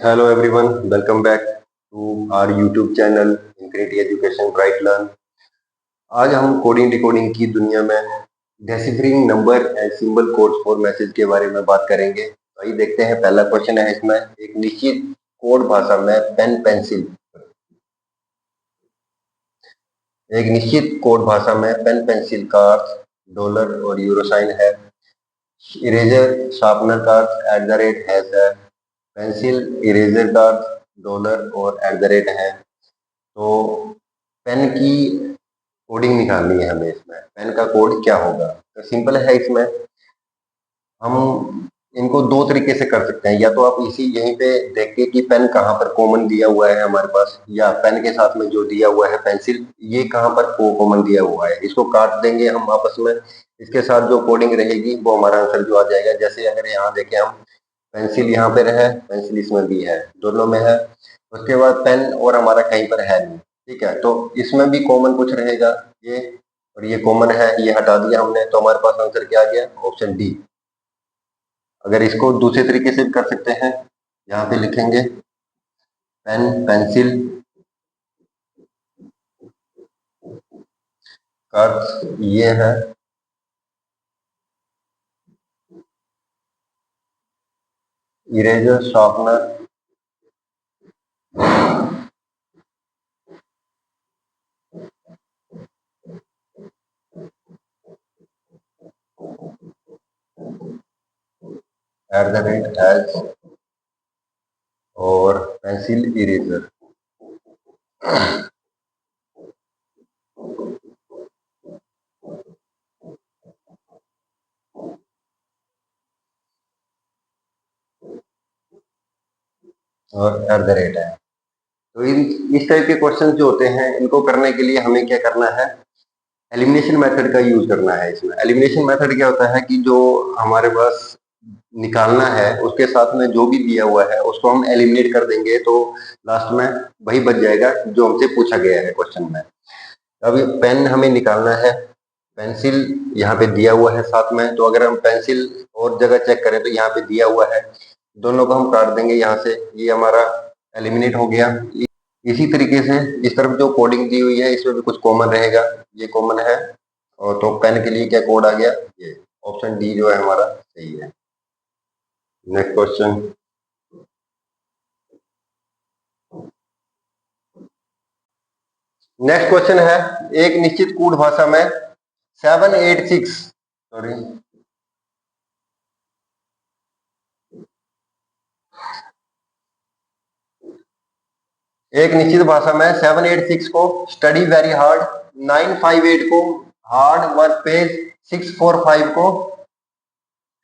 Hello everyone, welcome back to our YouTube channel Infinity Education Bright Learn। आज हम coding decoding की दुनिया में deciphering number and symbol codes for message के बारे में बात करेंगे। तो आइए देखते हैं, पहला क्वेश्चन है इसमें, एक निश्चित कोड भाषा में पेन पेंसिल का अर्थ डॉलर और यूरो साइन है। इरेजर शार्पनर का अर्थ @ हैश है। पेंसिल इरेजर का अर्थ डॉलर और @ है। तो पेन की कोडिंग निकालनी है हमें। इसमें पेन का कोड क्या होगा? तो सिंपल है। इसमें हम इनको दो तरीके से कर सकते हैं। या तो आप इसी यहीं पे देख के कि पेन कहाँ पर कॉमन दिया हुआ है हमारे पास, या पेन के साथ में जो दिया हुआ है पेंसिल, ये कहाँ पर कॉमन दिया हुआ है, इसको काट देंगे हम आपस में। इसके साथ जो कोडिंग रहेगी वो हमारा आंसर जो आ जाएगा। जैसे अगर यहाँ देखें हम, पेंसिल यहाँ पे है, पेंसिल इसमें भी है, दोनों में है। उसके बाद पेन और हमारा कहीं पर है नहीं, ठीक है। तो इसमें भी कॉमन कुछ रहेगा, ये और ये कॉमन है, ये हटा दिया हमने, तो हमारे पास आंसर क्या आ गया? Option D. अगर इसको दूसरे तरीके से भी कर सकते हैं, यहाँ पे लिखेंगे पेन पेंसिल का अर्थ ये है, इरेजर शार्पनर @ हैज और पेंसिल इरेजर। और @ है। तो इस टाइप के क्वेश्चन जो होते हैं, इनको करने के लिए हमें क्या करना है? एलिमिनेशन मेथड का यूज करना है। इसमें एलिमिनेशन मेथड क्या होता है कि जो हमारे पास निकालना है उसके साथ में जो भी दिया हुआ है उसको हम एलिमिनेट कर देंगे, तो लास्ट में वही बच जाएगा जो हमसे पूछा गया है क्वेश्चन में। अभी पेन हमें निकालना है, पेंसिल यहाँ पे दिया हुआ है साथ में, तो अगर हम पेंसिल और जगह चेक करें तो यहाँ पे दिया हुआ है, दोनों को हम काट देंगे यहाँ से, ये हमारा एलिमिनेट हो गया। इसी तरीके से इस तरफ जो कोडिंग दी हुई है इसमें भी कुछ कॉमन रहेगा, ये कॉमन है। और तो पेन के लिए क्या कोड आ गया? ये ऑप्शन डी जो है हमारा सही है। Next question. नेक्स्ट क्वेश्चन है, एक निश्चित कोड भाषा में 786 सॉरी एक निश्चित भाषा में 786 को स्टडी वेरी हार्ड, 958 को हार्ड वर्क पेज, 645 को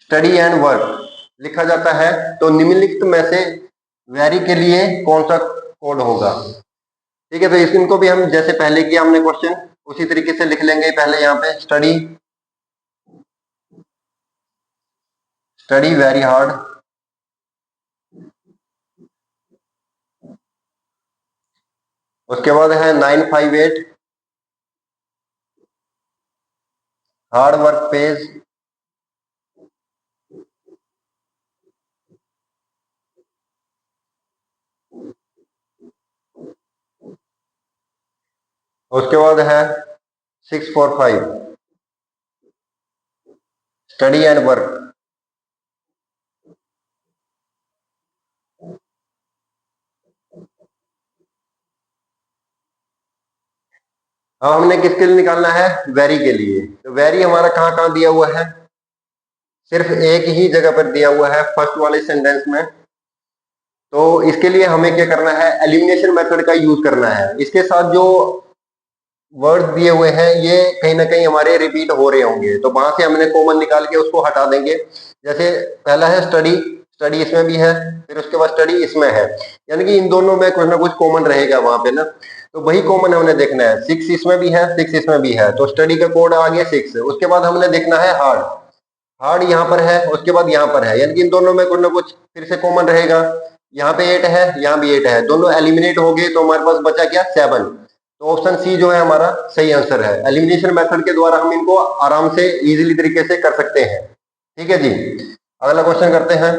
स्टडी एंड वर्क लिखा जाता है। तो निम्नलिखित में से वेरी के लिए कौन सा कोड होगा? ठीक है, तो इनको भी हम जैसे पहले किया हमने क्वेश्चन, उसी तरीके से लिख लेंगे। पहले यहाँ पे स्टडी वेरी हार्ड, उसके बाद है 958 हार्ड वर्क पेज, उसके बाद है 645 स्टडी एंड वर्क। अब हमने किसके लिए निकालना है? वेरी के लिए। तो वेरी हमारा कहाँ कहाँ दिया हुआ है? सिर्फ एक ही जगह पर दिया हुआ है, फर्स्ट वाले सेंटेंस में। तो इसके लिए हमें क्या करना है? एलिमिनेशन मेथड का यूज करना है। इसके साथ जो वर्ड दिए हुए हैं ये कहीं ना कहीं हमारे रिपीट हो रहे होंगे, तो वहां से हमने कॉमन निकाल के उसको हटा देंगे। जैसे पहला है स्टडी, स्टडी इसमें भी है, फिर उसके बाद स्टडी इसमें है, यानी कि इन दोनों में कुछ ना कुछ कॉमन रहेगा वहां पे ना। तो वही कॉमन हमने देखना है। 6 इसमें भी है, 6 इसमें भी है, तो स्टडी का कोड आ गया 6। उसके बाद हमने देखना है हार्ड, हार्ड यहाँ पर है, उसके बाद यहाँ पर है, यानी कि इन दोनों में कुछ ना कुछ फिर से कॉमन रहेगा। यहाँ पे 8 है, यहाँ भी 8 है, दोनों एलिमिनेट हो गए, तो हमारे पास बचा क्या? 7। तो ऑप्शन सी जो है हमारा सही आंसर है। एलिमिनेशन मेथड के द्वारा हम इनको आराम से इजीली तरीके से कर सकते हैं। ठीक है जी, अगला क्वेश्चन करते हैं।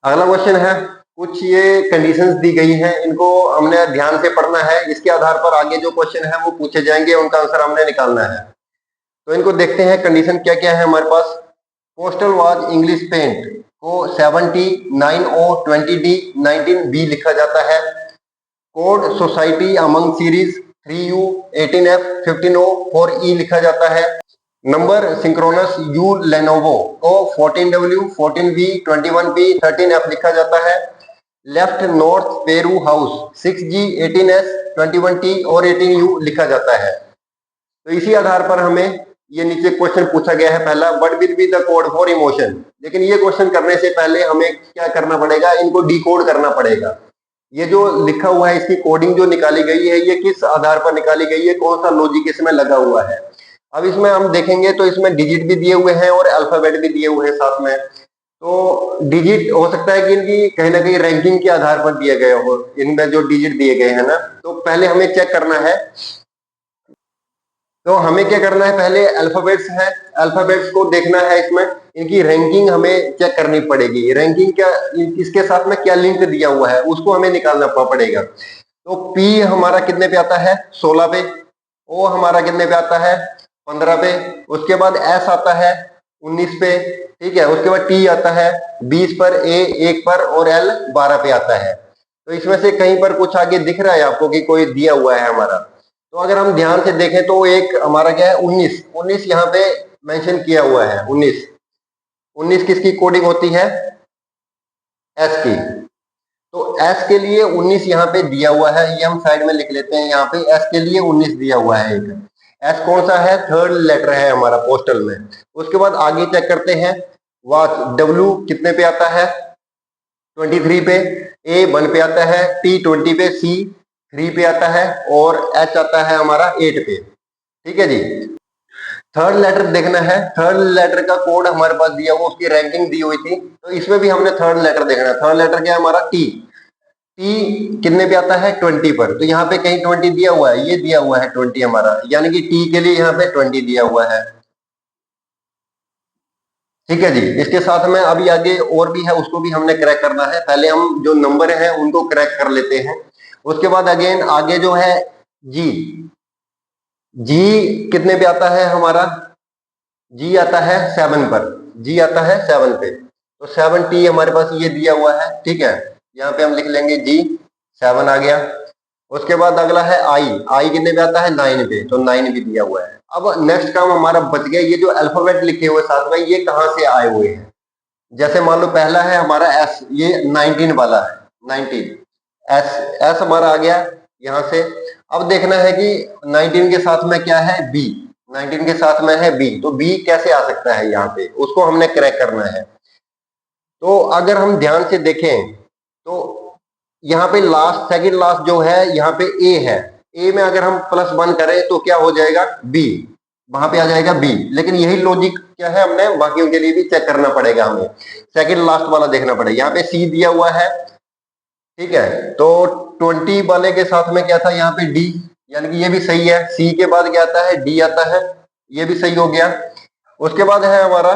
अगला क्वेश्चन है, कुछ ये कंडीशंस दी गई हैं, इनको हमने ध्यान से पढ़ना है, इसके आधार पर आगे जो क्वेश्चन है वो पूछे जाएंगे, उनका आंसर हमने निकालना है। तो इनको देखते हैं कंडीशन क्या क्या है हमारे पास। पोस्टल वाज इंग्लिश पेंट को 70 9O 20D 19B लिखा जाता है। Code society among series 3U 18F 15O 4E लिखा जाता है। नंबर सिंक्रोनस यू लेनोवो को 14W 14V 21P 13F लिखा जाता है। Left north Peru house 6G 18S 21T और 18U लिखा जाता है। तो इसी आधार पर हमें ये नीचे क्वेश्चन पूछा गया है पहला, what will be the code for emotion. लेकिन ये क्वेश्चन करने से पहले हमें क्या करना पड़ेगा, इनको डिकोड करना पड़ेगा। ये जो लिखा हुआ है, इसकी कोडिंग जो निकाली गई है, ये किस आधार पर निकाली गई है, कौन सा लॉजिक इसमें लगा हुआ है। अब इसमें हम देखेंगे तो इसमें डिजिट भी दिए हुए हैं और अल्फाबेट भी दिए हुए हैं साथ में। तो डिजिट हो सकता है कि इनकी कहीं ना कहीं रैंकिंग के आधार पर दिए गए हो, इनमें जो डिजिट दिए गए हैं ना। तो पहले हमें चेक करना है, तो हमें क्या करना है, पहले अल्फाबेट्स है, अल्फाबेट्स को देखना है, इसमें इनकी रैंकिंग हमें चेक करनी पड़ेगी। रैंकिंग क्या, इसके साथ में क्या लिंक दिया हुआ है उसको हमें निकालना पड़ेगा। तो पी हमारा कितने पे आता है, 16 पे। ओ हमारा कितने पे आता है, 15 पे। उसके बाद एस आता है 19 पे, ठीक है। उसके बाद टी आता है 20 पर, ए 1 पर और एल 12 पे आता है। तो इसमें से कहीं पर कुछ आगे दिख रहा है आपको कि कोई दिया हुआ है हमारा। तो अगर हम ध्यान से देखें तो एक हमारा क्या है, 19 19 यहाँ पे मेंशन किया हुआ है। 19 19 किसकी कोडिंग होती है, एस की। तो एस के लिए 19 यहाँ पे दिया हुआ है, ये हम साइड में लिख लेते हैं। यहाँ पे एस के लिए 19 दिया हुआ है। एक एस कौन सा है, थर्ड लेटर है हमारा पोस्टल में। उसके बाद आगे चेक करते हैं, वॉच डब्ल्यू कितने पे आता है, 23 पे। ए 1 पे आता है, टी 20 पे, सी 3 पे आता है और एच आता है हमारा 8 पे, ठीक है जी। थर्ड लेटर देखना है, थर्ड लेटर का कोड हमारे पास दिया हुआ, उसकी रैंकिंग दी हुई थी। तो इसमें भी हमने थर्ड लेटर देखना है। थर्ड लेटर क्या है हमारा, टी। टी कितने पे आता है, 20 पर। तो यहाँ पे कहीं 20 दिया हुआ है, ये दिया हुआ है 20 हमारा, यानी कि टी के लिए यहाँ पे 20 दिया हुआ है, ठीक है जी। इसके साथ में अभी आगे और भी है, उसको भी हमने क्रैक करना है। पहले हम जो नंबर है उनको क्रैक कर लेते हैं। उसके बाद अगेन आगे जो है जी, जी कितने पे आता है हमारा, जी आता है 7 पर। जी आता है 7 पे। तो 7T हमारे पास ये दिया हुआ है, ठीक है। यहाँ पे हम लिख लेंगे जी, 7 आ गया। उसके बाद अगला है आई, आई कितने पे आता है, 9 पे। तो 9 भी दिया हुआ है। अब नेक्स्ट काम हमारा बच गया, ये जो अल्फाबेट लिखे हुए साथ में, ये कहाँ से आए हुए हैं। जैसे मान लो पहला है हमारा एस, ये 19 वाला है, 19 एस। एस हमारा आ गया यहाँ से। अब देखना है कि 19 के साथ में क्या है, बी। 19 के साथ में है बी, तो बी कैसे आ सकता है यहाँ पे, उसको हमने क्रैक करना है। तो अगर हम ध्यान से देखें तो यहाँ पे लास्ट, सेकंड लास्ट जो है यहाँ पे ए है। ए में अगर हम +1 करें तो क्या हो जाएगा, बी, वहां पे आ जाएगा बी। लेकिन यही लॉजिक क्या है, हमने बाकियों के लिए भी चेक करना पड़ेगा, हमें सेकंड लास्ट वाला देखना पड़ेगा। यहाँ पे सी दिया हुआ है, ठीक है। तो 20 वाले के साथ में क्या था यहाँ पे, डी, यानी कि ये भी सही है। सी के बाद क्या आता है, डी आता है, ये भी सही हो गया। उसके बाद है हमारा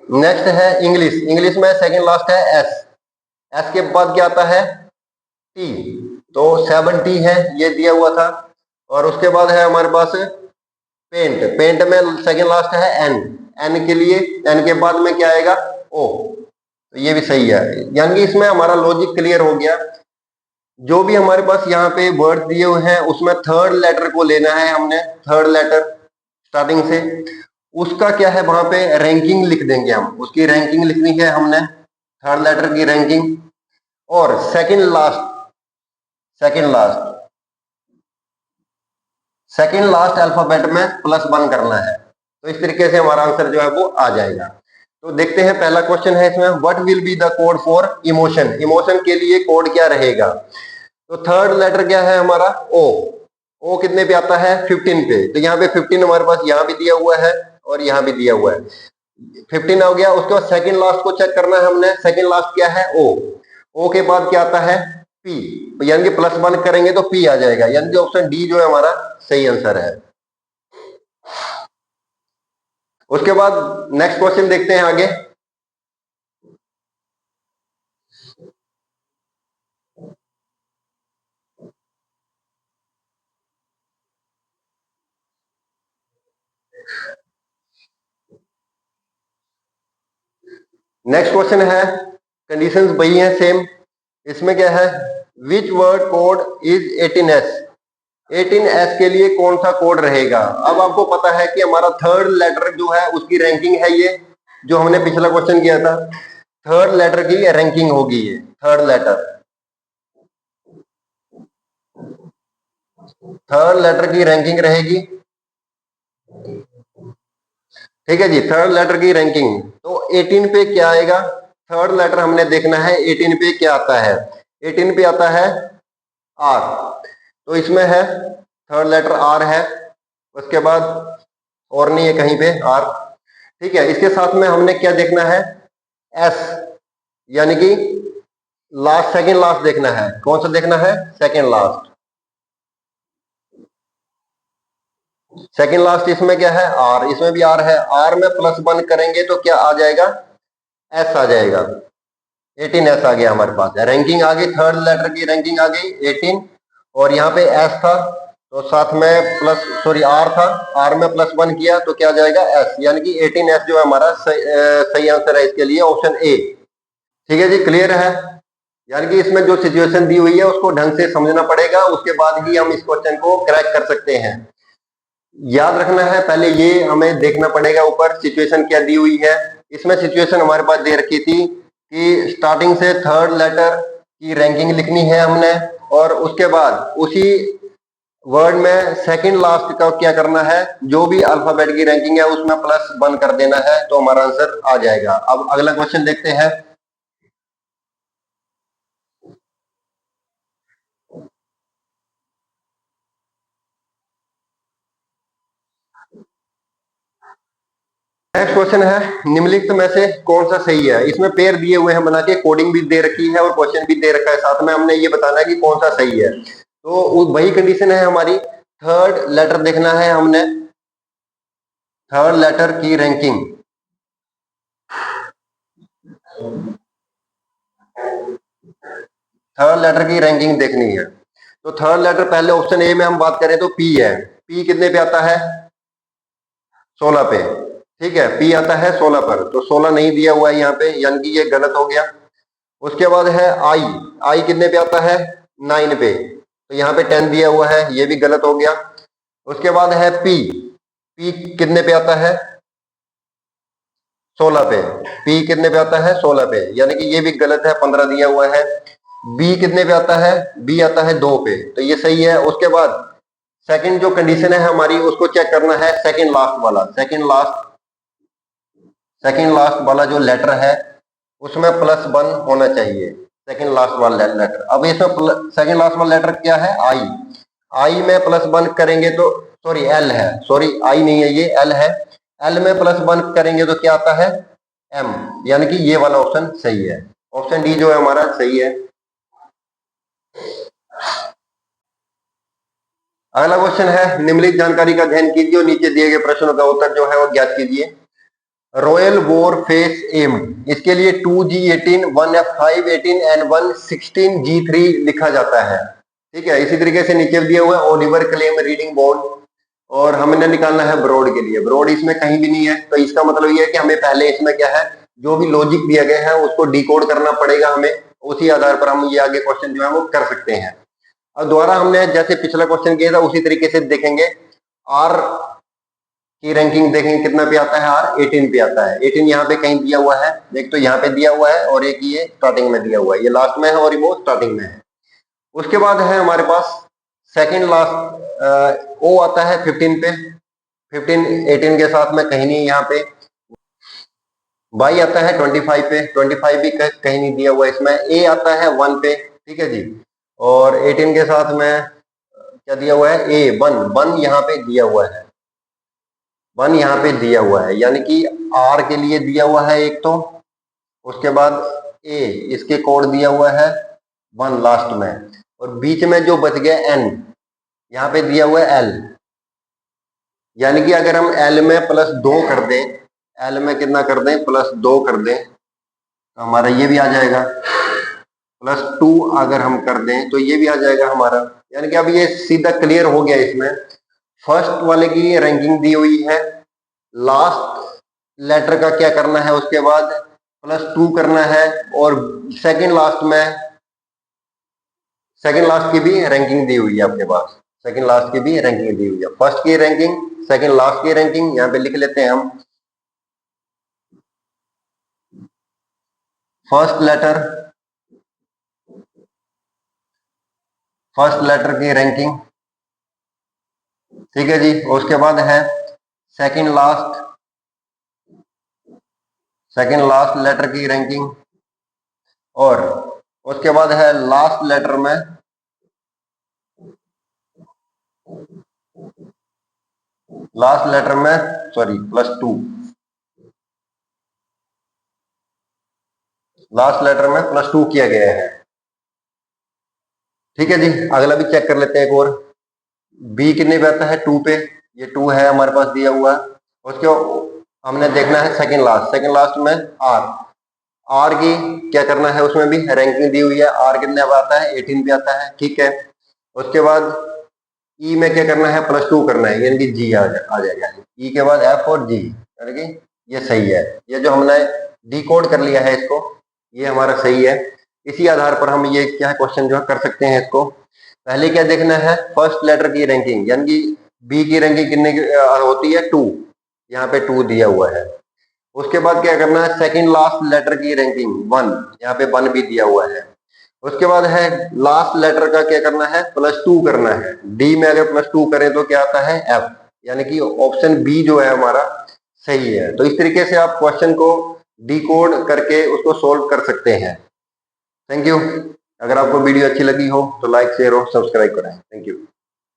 नेक्स्ट है इंग्लिश। इंग्लिश में सेकंड लास्ट है एस। एस के बाद क्या आता है, टी। तो 7T है, ये दिया हुआ था। और उसके बाद है हमारे पास पेंट। पेंट में सेकंड लास्ट है एन। एन के लिए, एन के बाद में क्या आएगा, ओ। तो ये भी सही है, यानी कि इसमें हमारा लॉजिक क्लियर हो गया। जो भी हमारे पास यहाँ पे वर्ड दिए हुए हैं उसमें थर्ड लेटर को लेना है हमने, थर्ड लेटर स्टार्टिंग से। उसका क्या है, वहां पे रैंकिंग लिख देंगे हम, उसकी रैंकिंग लिखनी है हमने, थर्ड लेटर की रैंकिंग। और second last, second last, second last alphabet में +1 करना है। तो इस तरीके से हमारा आंसर जो है वो आ जाएगा। तो देखते हैं, पहला क्वेश्चन है इसमें, what will be the code for emotion. Emotion के लिए कोड क्या रहेगा। तो थर्ड लेटर क्या है हमारा, ओ। ओ कितने पे आता है, 15 पे। तो यहाँ पे 15 हमारे पास यहाँ भी दिया हुआ है और यहाँ भी दिया हुआ है, 15 हो गया। उसके बाद सेकंड लास्ट को चेक करना है हमने, सेकंड लास्ट क्या है, ओ। ओ के बाद क्या आता है, पी। यानी कि +1 करेंगे तो पी आ जाएगा, यानी कि ऑप्शन डी जो है हमारा सही आंसर है। उसके बाद नेक्स्ट क्वेश्चन देखते हैं आगे। नेक्स्ट क्वेश्चन है, कंडीशंस वही है सेम। इसमें क्या है, which word code is 18s, 18s के लिए कौन सा कोड रहेगा। अब आपको पता है कि हमारा थर्ड लेटर जो है उसकी रैंकिंग है, ये जो हमने पिछला क्वेश्चन किया था, थर्ड लेटर की रैंकिंग होगी ये, थर्ड लेटर की रैंकिंग रहेगी। ठीक है जी, थर्ड लेटर की रैंकिंग, तो 18 पे क्या आएगा, थर्ड लेटर हमने देखना है 18 पे क्या आता है। 18 पे आता है आर, तो इसमें है थर्ड लेटर आर है, उसके बाद और नहीं है कहीं पे आर। ठीक है, इसके साथ में हमने क्या देखना है, एस, यानी कि लास्ट, सेकंड लास्ट देखना है। कौन सा देखना है, सेकंड लास्ट, सेकंड लास्ट। इसमें क्या है, आर, इसमें भी आर है। आर में +1 करेंगे तो क्या आ जाएगा, एस आ जाएगा। 18s आ गया हमारे पास, रैंकिंग आ गई, थर्ड लेटर की रैंकिंग आ गई 18, और यहाँ पे एस था तो साथ में आर था, आर में +1 किया तो क्या आ जाएगा, एस, यानी कि 18s जो है हमारा सही आंसर है इसके लिए, ऑप्शन ए। ठीक है जी, क्लियर है। यानी कि इसमें जो सिचुएशन दी हुई है उसको ढंग से समझना पड़ेगा, उसके बाद ही हम इस क्वेश्चन को क्रैक कर सकते हैं। याद रखना है, पहले ये हमें देखना पड़ेगा ऊपर सिचुएशन क्या दी हुई है। इसमें सिचुएशन हमारे पास दे रखी थी कि स्टार्टिंग से थर्ड लेटर की रैंकिंग लिखनी है हमने, और उसके बाद उसी वर्ड में सेकंड लास्ट का क्या करना है, जो भी अल्फाबेट की रैंकिंग है उसमें +1 कर देना है, तो हमारा आंसर आ जाएगा। अब अगला क्वेश्चन देखते हैं। नेक्स्ट क्वेश्चन है, निम्नलिखित में से कौन सा सही है। इसमें पेयर दिए हुए हैं बना के, कोडिंग भी दे रखी है और क्वेश्चन भी दे रखा है साथ में, हमने ये बताना है कि कौन सा सही है। तो वही कंडीशन है हमारी, थर्ड लेटर देखना है हमने, थर्ड लेटर की रैंकिंग, थर्ड लेटर की रैंकिंग देखनी है। तो थर्ड लेटर पहले ऑप्शन ए में हम बात करें तो पी है। पी कितने पे आता है, 16 पे। ठीक है, पी आता है 16 पर, तो 16 नहीं दिया हुआ है यहाँ पे, यानी कि ये गलत हो गया। उसके बाद है आई, आई कितने पे आता है, 9 पे, तो यहाँ पे 10 दिया हुआ है, ये भी गलत हो गया। उसके बाद है पी, पी कितने पे आता है, 16 पे, पी कितने पे आता है, 16 पे, यानी कि ये भी गलत है, 15 दिया हुआ है। बी कितने पे आता है, बी आता है 2 पे, तो ये सही है। उसके बाद सेकंड जो कंडीशन है हमारी उसको चेक करना है, सेकंड लास्ट वाला, सेकंड लास्ट वाला जो लेटर है उसमें +1 होना चाहिए, सेकंड लास्ट वाला लेटर। अब इसमें सेकंड लास्ट वाला लेटर क्या है, आई, आई में +1 करेंगे तो, सॉरी एल है, सॉरी आई नहीं है, ये एल है। एल में +1 करेंगे तो क्या आता है, एम, यानी कि ये वाला ऑप्शन सही है, ऑप्शन डी जो है हमारा सही है। अगला क्वेश्चन है, निम्नलिखित जानकारी का अध्ययन कीजिए और नीचे दिए गए प्रश्नों का उत्तर जो है वो ज्ञात कीजिए। रॉयल वॉर फेस एम, इसके लिए 2G18, 1F518 एंड 116G3 लिखा जाता है। ठीक है, इसी तरीके से नीचे दिया हुआ है ओलिवर क्लेम रीडिंग बॉन्ड, और हमने निकालना है ब्रॉड के लिए। ब्रॉड इसमें कहीं भी नहीं है, तो इसका मतलब ये है कि हमें पहले इसमें क्या है, जो भी लॉजिक दिया गया है उसको डिकोड करना पड़ेगा हमें, उसी आधार पर हम ये आगे क्वेश्चन जो है वो कर सकते हैं। अब दोबारा हमने जैसे पिछला क्वेश्चन किया था उसी तरीके से देखेंगे। आर की रैंकिंग देखेंगे कितना पे आता है, आर 18 पे आता है। 18 यहाँ पे कहीं दिया हुआ है, एक तो यहाँ पे दिया हुआ है और एक ये स्टार्टिंग में दिया हुआ है, ये लास्ट में है और वो स्टार्टिंग में है। उसके बाद है हमारे पास सेकंड लास्ट ओ आता है 15 पे, 15 18 के साथ में कहीं नहीं, यहाँ पे बाई आता है 25 पे, 25 भी कहीं नहीं दिया हुआ है इसमें। ए आता है 1 पे, ठीक है जी, और 18 के साथ में क्या दिया हुआ है, ए 1, 1 यहाँ पे दिया हुआ है, 1 यहाँ पे दिया हुआ है, यानी कि आर के लिए दिया हुआ है एक तो, उसके बाद ए, इसके कोड दिया हुआ है 1 लास्ट में, और बीच में जो बच गया एन, यहाँ पे दिया हुआ है एल, यानी कि अगर हम एल में +2 कर दें, एल में कितना कर दें, +2 कर दें, तो हमारा ये भी आ जाएगा। +2 अगर हम कर दें तो ये भी आ जाएगा हमारा, यानी कि अब ये सीधा क्लियर हो गया। इसमें फर्स्ट वाले की रैंकिंग दी हुई है, लास्ट लेटर का क्या करना है उसके बाद, +2 करना है, और सेकंड लास्ट की भी रैंकिंग दी हुई है आपके पास, सेकंड लास्ट की भी रैंकिंग दी हुई है। फर्स्ट की रैंकिंग, सेकंड लास्ट की रैंकिंग यहाँ पे लिख लेते हैं हम। फर्स्ट लेटर की रैंकिंग, ठीक है जी। उसके बाद है सेकंड लास्ट लेटर की रैंकिंग, और उसके बाद है लास्ट लेटर में +2, लास्ट लेटर में +2 किया गया है, ठीक है जी। अगला भी चेक कर लेते हैं एक और। बी कितने पे आता है? 2 पे, ये 2 है हमारे पास दिया हुआ है। उसके हमने देखना है सेकंड लास्ट में आर की क्या करना है, उसमें भी रैंकिंग दी हुई है। आर कितने पे आता है? 18 पे आता है, ठीक है। उसके बाद ई में क्या करना है? +2 करना है, यानी कि जी आ जाएगा। ई के बाद एफ और जी, यानी कि ये सही है। ये जो हमने डिकोड कर लिया है इसको, ये हमारा सही है। इसी आधार पर हम ये क्या क्वेश्चन जो है कर सकते हैं इसको। पहले क्या देखना है? फर्स्ट लेटर की रैंकिंग, यानी कि बी की रैंकिंग कितने की होती है? 2, यहाँ पे 2 दिया हुआ है। उसके बाद क्या करना है? सेकंड लास्ट लेटर की रैंकिंग 1, यहाँ पे 1 भी दिया हुआ है। उसके बाद है लास्ट लेटर का क्या करना है? +2 करना है। डी में अगर +2 करें तो क्या आता है? एफ, यानी कि ऑप्शन बी जो है हमारा सही है। तो इस तरीके से आप क्वेश्चन को डिकोड करके उसको सोल्व कर सकते हैं। Thank you. अगर आपको वीडियो अच्छी लगी हो तो लाइक, शेयर और सब्सक्राइब करें। Thank you.